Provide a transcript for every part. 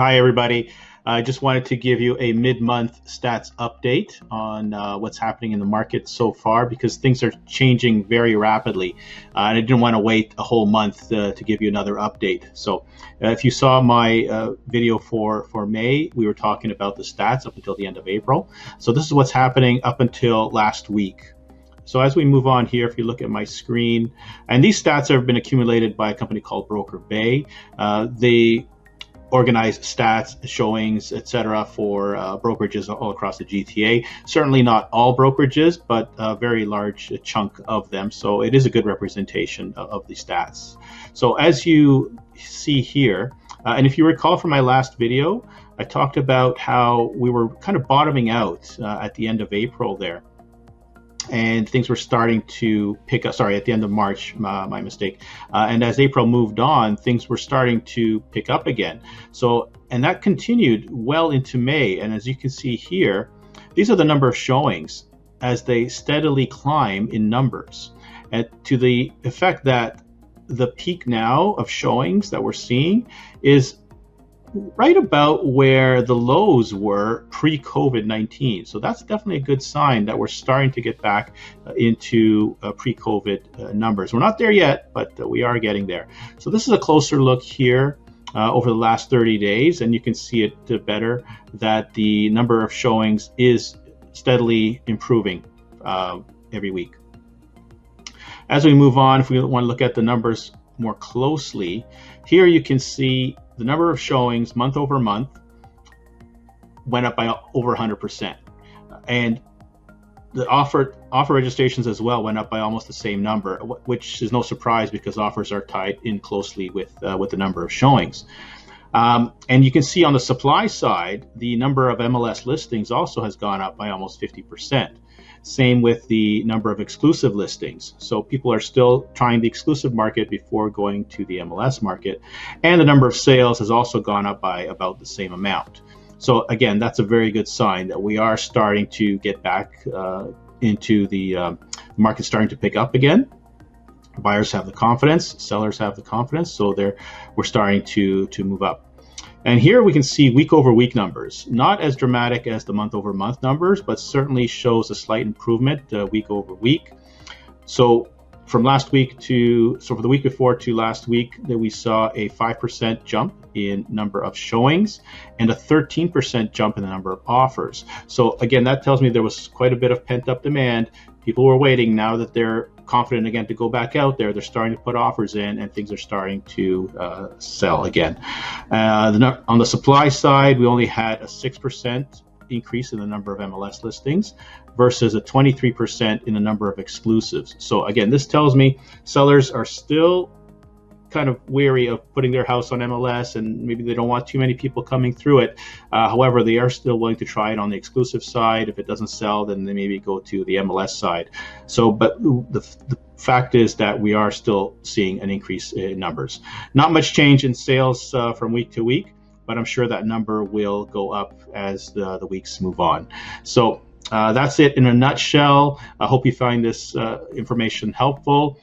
Hi, everybody. I just wanted to give you a mid-month stats update on what's happening in the market so far because things are changing very rapidly. And I didn't want to wait a whole month to give you another update. So if you saw my video for May, we were talking about the stats up until the end of April. So this is what's happening up until last week. So as we move on here, if you look at my screen, and these stats have been accumulated by a company called Broker Bay. They organize stats, showings, etc. for brokerages all across the GTA. Certainly not all brokerages, but a very large chunk of them. So it is a good representation of the stats. So as you see here, and if you recall from my last video, I talked about how we were kind of bottoming out at the end of April there. And things were starting to pick up, at the end of March, my mistake. And as April moved on, things were starting to pick up again. So, and that continued well into May. And as you can see here, these are the number of showings as they steadily climb in numbers. And to the effect that the peak now of showings that we're seeing is right about where the lows were pre-COVID-19. So that's definitely a good sign that we're starting to get back into pre-COVID numbers. We're not there yet, but we are getting there. So this is a closer look here over the last 30 days, and you can see it better that the number of showings is steadily improving every week. As we move on, if we want to look at the numbers more closely, here you can see the number of showings month over month went up by over 100%. And the offer registrations as well went up by almost the same number, which is no surprise because offers are tied in closely with the number of showings. And you can see on the supply side, the number of MLS listings also has gone up by almost 50%. Same with the number of exclusive listings. So people are still trying the exclusive market before going to the MLS market. And the number of sales has also gone up by about the same amount. So again, that's a very good sign that we are starting to get back into the market starting to pick up again. Buyers have the confidence, sellers have the confidence, so we're starting to move up. And here we can see week over week numbers, not as dramatic as the month over month numbers, but certainly shows a slight improvement week over week. So from last week for the week before to last week, that we saw a 5% jump in number of showings and a 13% jump in the number of offers. So again, that tells me there was quite a bit of pent up demand. People were waiting. Now that they're confident again to go back out there, they're starting to put offers in and things are starting to sell again. On the supply side, we only had a 6% increase in the number of MLS listings versus a 23% in the number of exclusives. So again, this tells me sellers are still kind of wary of putting their house on MLS, and maybe they don't want too many people coming through it. However, they are still willing to try it on the exclusive side. If it doesn't sell, then they maybe go to the MLS side. So, but the fact is that we are still seeing an increase in numbers. Not much change in sales from week to week, but I'm sure that number will go up as the weeks move on. So that's it in a nutshell. I hope you find this information helpful.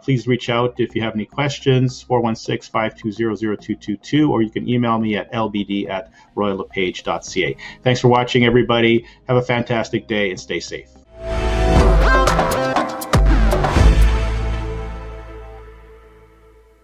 Please reach out if you have any questions, 416-520-0222, or you can email me at lbd@royallepage.ca. Thanks for watching, everybody. Have a fantastic day and stay safe.